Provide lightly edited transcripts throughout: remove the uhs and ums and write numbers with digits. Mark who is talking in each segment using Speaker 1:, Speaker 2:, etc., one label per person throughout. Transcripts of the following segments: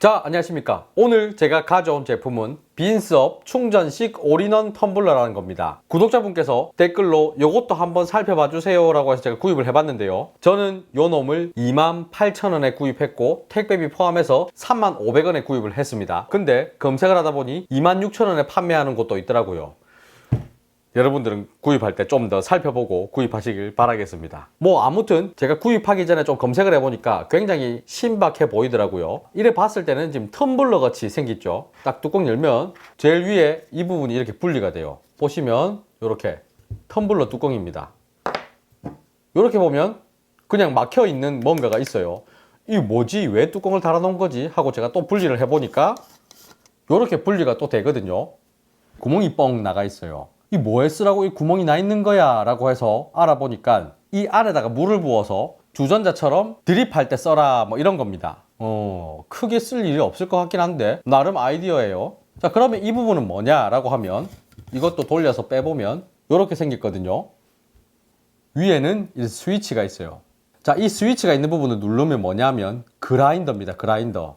Speaker 1: 자, 안녕하십니까. 오늘 제가 가져온 제품은 빈스업 충전식 올인원 텀블러라는 겁니다. 구독자분께서 댓글로 이것도 한번 살펴봐 주세요 라고 해서 제가 구입을 해봤는데요. 저는 요 놈을 28,000원에 구입했고 택배비 포함해서 35,000원에 구입을 했습니다. 근데 검색을 하다 보니 26,000원에 판매하는 곳도 있더라고요. 여러분들은 구입할 때 좀 더 살펴보고 구입하시길 바라겠습니다. 뭐 아무튼 제가 구입하기 전에 좀 검색을 해보니까 굉장히 신박해 보이더라고요. 이래 봤을 때는 지금 텀블러 같이 생겼죠. 딱 뚜껑 열면 제일 위에 이 부분이 이렇게 분리가 돼요. 보시면 이렇게 텀블러 뚜껑입니다. 이렇게 보면 그냥 막혀 있는 뭔가가 있어요. 이 뭐지? 왜 뚜껑을 달아 놓은 거지? 하고 제가 또 분리를 해보니까 이렇게 분리가 또 되거든요. 구멍이 뻥 나가 있어요. 이 뭐에 쓰라고 이 구멍이 나 있는 거야 라고 해서 알아보니까 이 안에다가 물을 부어서 주전자처럼 드립할 때 써라 뭐 이런 겁니다. 크게 쓸 일이 없을 것 같긴 한데 나름 아이디어예요. 자, 그러면 이 부분은 뭐냐 라고 하면 이것도 돌려서 빼보면 이렇게 생겼거든요. 위에는 이 스위치가 있어요. 자, 이 스위치가 있는 부분을 누르면 뭐냐면 그라인더입니다. 그라인더.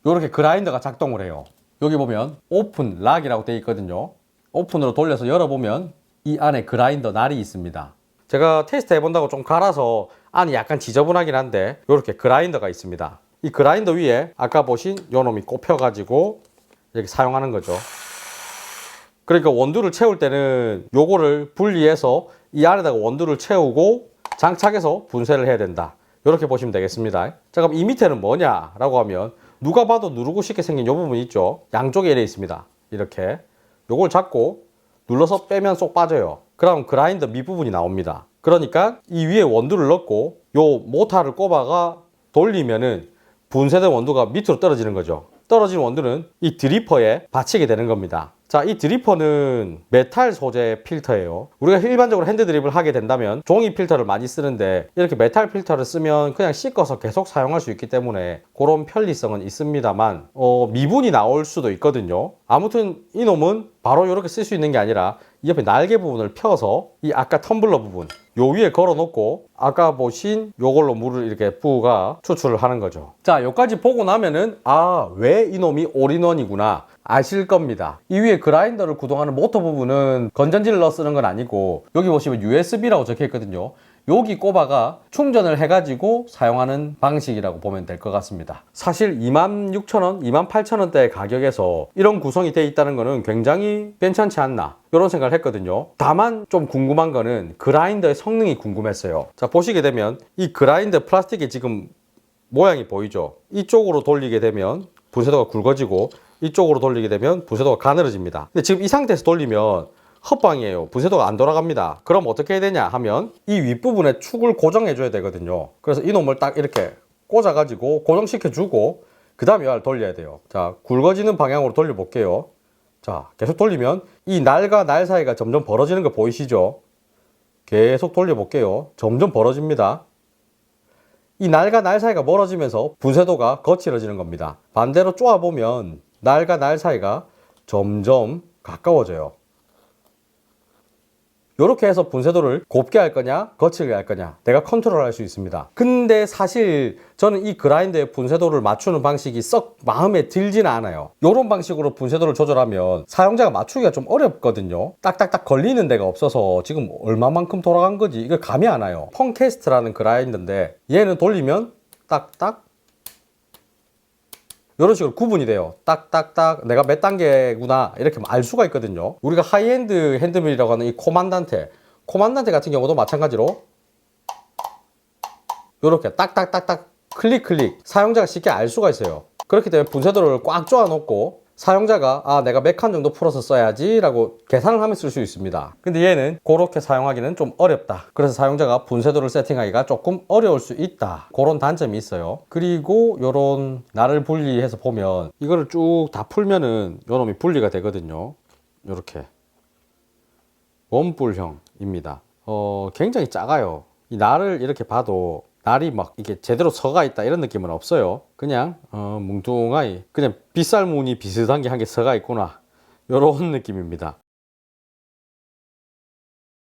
Speaker 1: 이렇게 그라인더가 작동을 해요. 여기 보면 오픈 락이라고 되어 있거든요. 오픈으로 돌려서 열어보면 이 안에 그라인더 날이 있습니다. 제가 테스트 해본다고 좀 갈아서 안이 약간 지저분하긴 한데 이렇게 그라인더가 있습니다. 이 그라인더 위에 아까 보신 요 놈이 꼽혀가지고 이렇게 사용하는 거죠. 그러니까 원두를 채울 때는 요거를 분리해서 이 안에다가 원두를 채우고 장착해서 분쇄를 해야 된다. 이렇게 보시면 되겠습니다. 자, 그럼 이 밑에는 뭐냐 라고 하면 누가 봐도 누르고 싶게 생긴 이 부분 있죠. 양쪽에 이래 있습니다. 이렇게 요걸 잡고 눌러서 빼면 쏙 빠져요. 그럼 그라인더 밑부분이 나옵니다. 그러니까 이 위에 원두를 넣고 요 모터를 꼽아가 돌리면은 분쇄된 원두가 밑으로 떨어지는 거죠. 떨어진 원두는 이 드리퍼에 받치게 되는 겁니다. 자, 이 드리퍼는 메탈 소재 필터예요. 우리가 일반적으로 핸드 드립을 하게 된다면 종이 필터를 많이 쓰는데 이렇게 메탈 필터를 쓰면 그냥 씻어서 계속 사용할 수 있기 때문에 그런 편리성은 있습니다만 미분이 나올 수도 있거든요. 아무튼 이 놈은 바로 이렇게 쓸 수 있는 게 아니라 이 옆에 날개 부분을 펴서 이 아까 텀블러 부분 요 위에 걸어 놓고 아까 보신 요걸로 물을 이렇게 부어가 추출을 하는 거죠. 자, 요까지 보고 나면은 왜 이놈이 올인원이구나 아실 겁니다. 이 위에 그라인더를 구동하는 모터 부분은 건전지를 넣어 쓰는 건 아니고 여기 보시면 USB라고 적혀 있거든요. 여기 꼽아가 충전을 해가지고 사용하는 방식이라고 보면 될 것 같습니다. 사실 26,000원, 28,000원대의 가격에서 이런 구성이 되어 있다는 거는 굉장히 괜찮지 않나 이런 생각을 했거든요. 다만 좀 궁금한 거는 그라인더의 성능이 궁금했어요. 자, 보시게 되면 이 그라인더 플라스틱이 지금 모양이 보이죠? 이쪽으로 돌리게 되면 분쇄도가 굵어지고 이쪽으로 돌리게 되면 분쇄도가 가늘어집니다. 근데 지금 이 상태에서 돌리면 헛방이에요. 분쇄도가 안 돌아갑니다. 그럼 어떻게 해야 되냐 하면 이 윗부분에 축을 고정해 줘야 되거든요. 그래서 이 놈을 딱 이렇게 꽂아 가지고 고정시켜 주고 그 다음에 이걸 돌려야 돼요. 자, 굵어지는 방향으로 돌려 볼게요. 자, 계속 돌리면 이 날과 날 사이가 점점 벌어지는 거 보이시죠? 계속 돌려 볼게요. 점점 벌어집니다. 이 날과 날 사이가 멀어지면서 분쇄도가 거칠어지는 겁니다. 반대로 쪼아보면 날과 날 사이가 점점 가까워져요. 이렇게 해서 분쇄도를 곱게 할 거냐 거칠게 할 거냐 내가 컨트롤 할 수 있습니다. 근데 사실 저는 이 그라인더의 분쇄도를 맞추는 방식이 썩 마음에 들지는 않아요. 이런 방식으로 분쇄도를 조절하면 사용자가 맞추기가 좀 어렵거든요. 딱딱딱 걸리는 데가 없어서 지금 얼마만큼 돌아간 거지 이걸 감이 안 와요. 펑캐스트라는 그라인더인데 얘는 돌리면 딱딱 이런 식으로 구분이 돼요. 딱딱딱 내가 몇 단계구나 이렇게 알 수가 있거든요. 우리가 하이엔드 핸드밀이라고 하는 이 코만단테 같은 경우도 마찬가지로 이렇게 딱딱딱딱 클릭 사용자가 쉽게 알 수가 있어요. 그렇기 때문에 분쇄도를 꽉 조아 놓고 사용자가 내가 몇 칸 정도 풀어서 써야지 라고 계산을 하면 쓸 수 있습니다. 근데 얘는 그렇게 사용하기는 좀 어렵다. 그래서 사용자가 분쇄도를 세팅하기가 조금 어려울 수 있다. 그런 단점이 있어요. 그리고 요런 날을 분리해서 보면 이거를 쭉 다 풀면은 요놈이 분리가 되거든요. 요렇게 원뿔형입니다. 굉장히 작아요. 이 날을 이렇게 봐도 날이 막 이게 제대로 서가 있다 이런 느낌은 없어요. 그냥 뭉뚱하니 그냥 빗살무늬 비슷한 게 한 개 서가 있구나 요런 느낌입니다.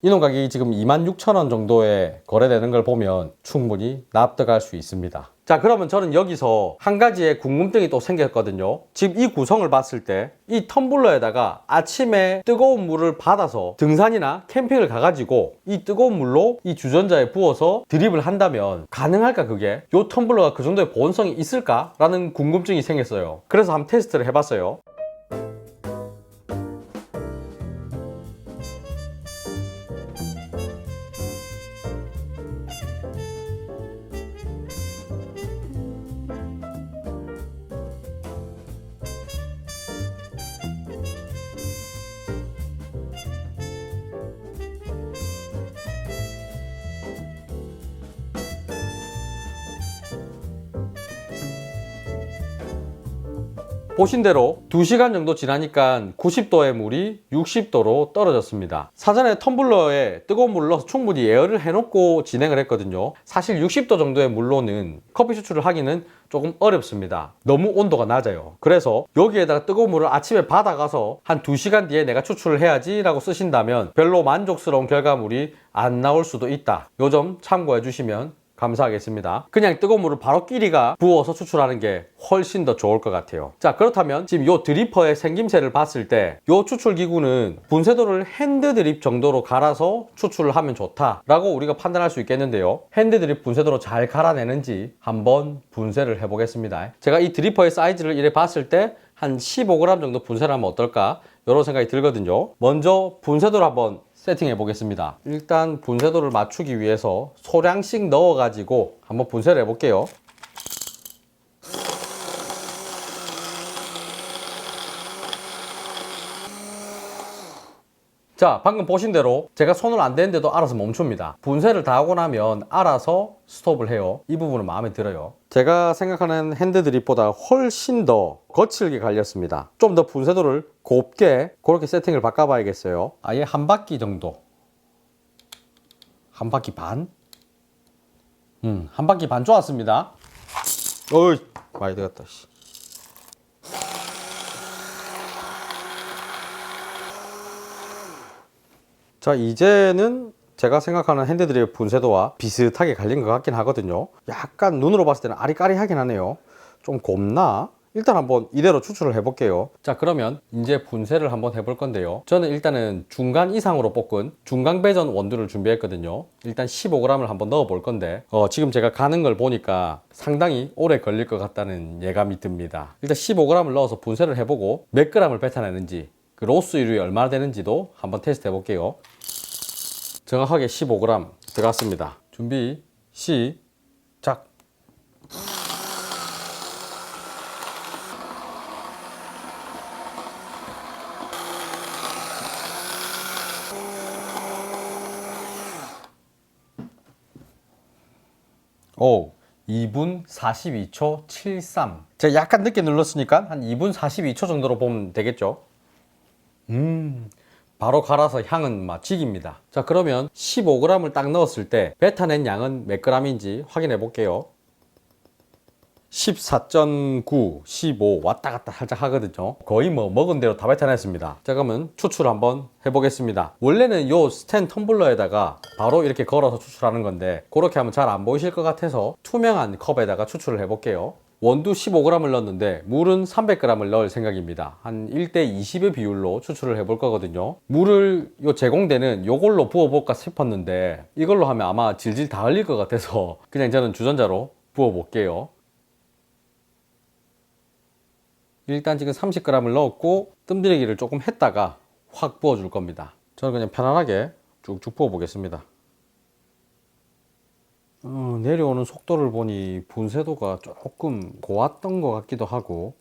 Speaker 1: 이놈 가격이 지금 26,000원 정도에 거래되는 걸 보면 충분히 납득할 수 있습니다. 자, 그러면 저는 여기서 한 가지의 궁금증이 또 생겼거든요. 지금 이 구성을 봤을 때 이 텀블러에다가 아침에 뜨거운 물을 받아서 등산이나 캠핑을 가가지고 이 뜨거운 물로 이 주전자에 부어서 드립을 한다면 가능할까 그게? 요 텀블러가 그 정도의 보온성이 있을까? 라는 궁금증이 생겼어요. 그래서 한번 테스트를 해봤어요. 보신 대로 2시간 정도 지나니까 90도의 물이 60도로 떨어졌습니다. 사전에 텀블러에 뜨거운 물을 넣어서 충분히 예열을 해놓고 진행을 했거든요. 사실 60도 정도의 물로는 커피 추출을 하기는 조금 어렵습니다. 너무 온도가 낮아요. 그래서 여기에다가 뜨거운 물을 아침에 받아가서 한 2시간 뒤에 내가 추출을 해야지 라고 쓰신다면 별로 만족스러운 결과물이 안 나올 수도 있다. 요 점 참고해 주시면 감사하겠습니다. 그냥 뜨거운 물을 바로 끼리가 부어서 추출하는 게 훨씬 더 좋을 것 같아요. 자, 그렇다면 지금 요 드리퍼의 생김새를 봤을 때 요 추출 기구는 분쇄도를 핸드 드립 정도로 갈아서 추출을 하면 좋다라고 우리가 판단할 수 있겠는데요. 핸드 드립 분쇄도로 잘 갈아내는지 한번 분쇄를 해보겠습니다. 제가 이 드리퍼의 사이즈를 이래 봤을 때 한 15g 정도 분쇄를 하면 어떨까? 이런 생각이 들거든요. 먼저 분쇄도를 한번 세팅해 보겠습니다. 일단 분쇄도를 맞추기 위해서 소량씩 넣어 가지고 한번 분쇄를 해 볼게요. 자, 방금 보신 대로 제가 손을 안 대는데도 알아서 멈춥니다. 분쇄를 다 하고 나면 알아서 스톱을 해요. 이 부분은 마음에 들어요. 제가 생각하는 핸드 드립보다 훨씬 더 거칠게 갈렸습니다. 좀 더 분쇄도를 곱게 그렇게 세팅을 바꿔봐야겠어요. 아예 한 바퀴 정도, 한 바퀴 반? 한 바퀴 반 좋았습니다. 어이, 많이 들어갔다. 자, 이제는 제가 생각하는 핸드드립 분쇄도와 비슷하게 갈린 것 같긴 하거든요. 약간 눈으로 봤을 때는 아리까리하긴 하네요. 좀 곱나? 일단 한번 이대로 추출을 해볼게요. 자, 그러면 이제 분쇄를 한번 해볼 건데요. 저는 일단은 중간 이상으로 볶은 중간 배전 원두를 준비했거든요. 일단 15g을 한번 넣어 볼 건데 지금 제가 가는 걸 보니까 상당히 오래 걸릴 것 같다는 예감이 듭니다. 일단 15g을 넣어서 분쇄를 해보고 몇 g을 뱉어내는지 그 로스율이 얼마나 되는지도 한번 테스트 해볼게요. 정확하게 15g 들어갔습니다. 준비 시작. 오, 2분 42초 73. 제가 약간 늦게 눌렀으니까 한 2분 42초 정도로 보면 되겠죠. 바로 갈아서 향은 막 죽입니다. 자, 그러면 15g을 딱 넣었을 때 뱉어낸 양은 몇 g인지 확인해 볼게요. 14.9, 15 왔다 갔다 살짝 하거든요. 거의 뭐 먹은 대로 다 뱉어냈습니다. 자, 그러면 추출 한번 해보겠습니다. 원래는 요 스텐 텀블러에다가 바로 이렇게 걸어서 추출하는 건데 그렇게 하면 잘 안 보이실 것 같아서 투명한 컵에다가 추출을 해볼게요. 원두 15g을 넣었는데 물은 300g을 넣을 생각입니다. 한 1대 20의 비율로 추출을 해볼 거거든요. 물을 요 제공되는 요걸로 부어볼까 싶었는데 이걸로 하면 아마 질질 다 흘릴 것 같아서 그냥 저는 주전자로 부어볼게요. 일단 지금 30g을 넣었고 뜸들이기를 조금 했다가 확 부어줄 겁니다. 저는 그냥 편안하게 쭉쭉 부어보겠습니다. 내려오는 속도를 보니 분쇄도가 조금 고왔던 것 같기도 하고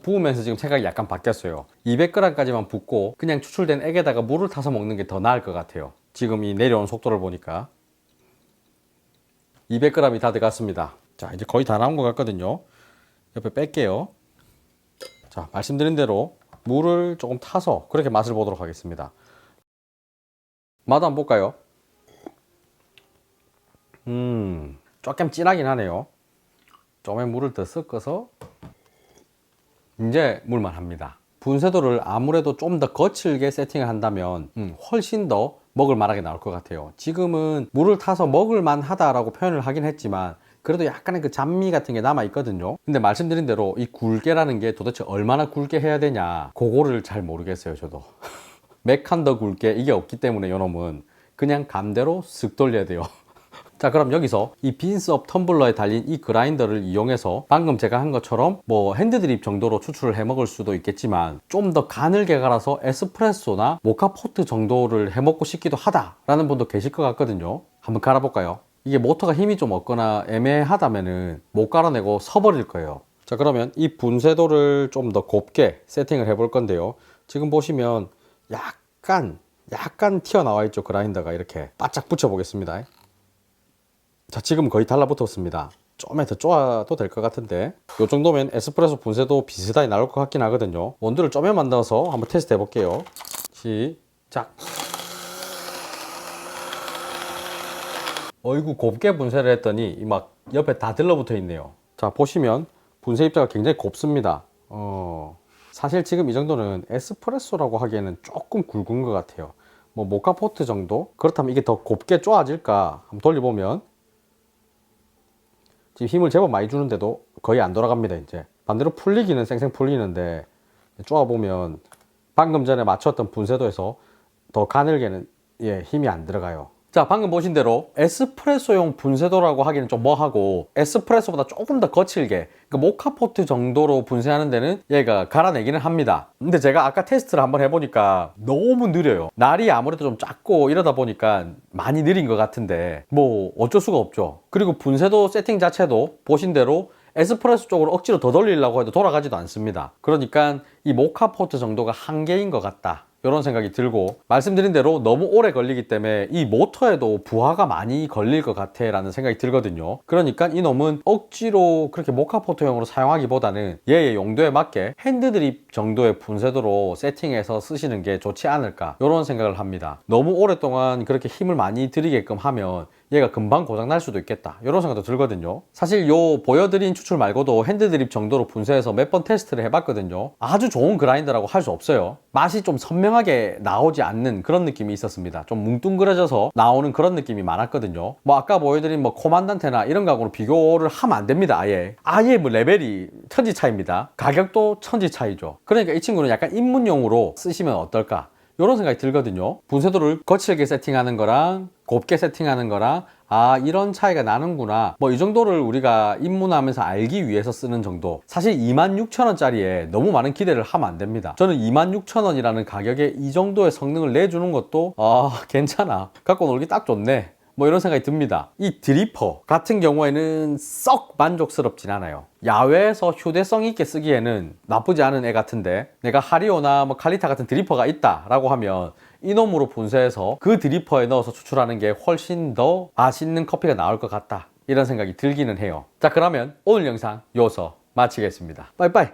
Speaker 1: 부으면서 지금 생각이 약간 바뀌었어요. 200g까지만 붓고 그냥 추출된 액에다가 물을 타서 먹는 게 더 나을 것 같아요. 지금 이 내려오는 속도를 보니까 200g이 다 들어갔습니다. 자, 이제 거의 다 나온 것 같거든요. 옆에 뺄게요. 자, 말씀드린 대로 물을 조금 타서 그렇게 맛을 보도록 하겠습니다. 맛 한번 볼까요? 조금 진하긴 하네요. 좀에 물을 더 섞어서 이제 물만 합니다. 분쇄도를 아무래도 좀 더 거칠게 세팅을 한다면 훨씬 더 먹을 만하게 나올 것 같아요. 지금은 물을 타서 먹을 만하다라고 표현을 하긴 했지만 그래도 약간의 그 잡미 같은 게 남아 있거든요. 근데 말씀드린 대로 이 굵게라는 게 도대체 얼마나 굵게 해야 되냐, 그거를 잘 모르겠어요, 저도. 몇 칸 더 굵게 이게 없기 때문에 요놈은 그냥 감대로 쓱 돌려야 돼요. 자, 그럼 여기서 이 빈스업 텀블러에 달린 이 그라인더를 이용해서 방금 제가 한 것처럼 뭐 핸드드립 정도로 추출을 해 먹을 수도 있겠지만 좀 더 가늘게 갈아서 에스프레소나 모카포트 정도를 해 먹고 싶기도 하다라는 분도 계실 것 같거든요. 한번 갈아볼까요? 이게 모터가 힘이 좀 없거나 애매하다면은 못 갈아내고 서버릴 거예요. 자, 그러면 이 분쇄도를 좀 더 곱게 세팅을 해 볼 건데요. 지금 보시면 약간 튀어나와 있죠. 그라인더가 이렇게 바짝 붙여 보겠습니다. 자, 지금 거의 달라붙었습니다. 좀에 더 쪼아도 될 것 같은데 이 정도면 에스프레소 분쇄도 비슷하게 나올 것 같긴 하거든요. 원두를 좀에 만들어서 한번 테스트 해 볼게요. 시작. 어이구, 곱게 분쇄를 했더니 막 옆에 다 들러붙어 있네요. 자, 보시면 분쇄 입자가 굉장히 곱습니다. 사실 지금 이 정도는 에스프레소라고 하기에는 조금 굵은 것 같아요. 뭐 모카포트 정도? 그렇다면 이게 더 곱게 쪼아질까? 한번 돌려보면 지금 힘을 제법 많이 주는데도 거의 안 돌아갑니다. 이제 반대로 풀리기는 쌩쌩 풀리는데 쪼아보면 방금 전에 맞췄던 분쇄도에서 더 가늘게는 힘이 안 들어가요. 자, 방금 보신 대로 에스프레소용 분쇄도라고 하기는 좀 뭐하고 에스프레소보다 조금 더 거칠게, 그러니까 모카포트 정도로 분쇄하는 데는 얘가 갈아내기는 합니다. 근데 제가 아까 테스트를 한번 해보니까 너무 느려요. 날이 아무래도 좀 작고 이러다 보니까 많이 느린 것 같은데 뭐 어쩔 수가 없죠. 그리고 분쇄도 세팅 자체도 보신 대로 에스프레소 쪽으로 억지로 더 돌리려고 해도 돌아가지도 않습니다. 그러니까 이 모카포트 정도가 한계인 것 같다, 이런 생각이 들고, 말씀드린 대로 너무 오래 걸리기 때문에 이 모터에도 부하가 많이 걸릴 것 같아 라는 생각이 들거든요. 그러니까 이놈은 억지로 그렇게 모카포트용으로 사용하기보다는 얘의 용도에 맞게 핸드드립 정도의 분쇄도로 세팅해서 쓰시는 게 좋지 않을까, 이런 생각을 합니다. 너무 오랫동안 그렇게 힘을 많이 들이게끔 하면 얘가 금방 고장날 수도 있겠다, 이런 생각도 들거든요. 사실 요 보여드린 추출 말고도 핸드드립 정도로 분쇄해서 몇 번 테스트를 해봤거든요. 아주 좋은 그라인더라고 할 수 없어요. 맛이 좀 선명하게 나오지 않는 그런 느낌이 있었습니다. 좀 뭉뚱그려져서 나오는 그런 느낌이 많았거든요. 뭐 아까 보여드린 뭐 코만단테나 이런 거하고는 비교를 하면 안 됩니다. 아예 뭐 레벨이 천지 차이입니다. 가격도 천지 차이죠. 그러니까 이 친구는 약간 입문용으로 쓰시면 어떨까, 이런 생각이 들거든요. 분쇄도를 거칠게 세팅하는 거랑 곱게 세팅하는 거랑 이런 차이가 나는구나, 뭐 이 정도를 우리가 입문하면서 알기 위해서 쓰는 정도. 사실 26,000원짜리에 너무 많은 기대를 하면 안 됩니다. 저는 26,000원이라는 가격에 이 정도의 성능을 내주는 것도 괜찮아, 갖고 놀기 딱 좋네, 뭐 이런 생각이 듭니다. 이 드리퍼 같은 경우에는 썩 만족스럽진 않아요. 야외에서 휴대성 있게 쓰기에는 나쁘지 않은 애 같은데, 내가 하리오나 뭐 칼리타 같은 드리퍼가 있다 라고 하면 이놈으로 분쇄해서 그 드리퍼에 넣어서 추출하는 게 훨씬 더 맛있는 커피가 나올 것 같다, 이런 생각이 들기는 해요. 자, 그러면 오늘 영상 여기서 마치겠습니다. 빠이빠이.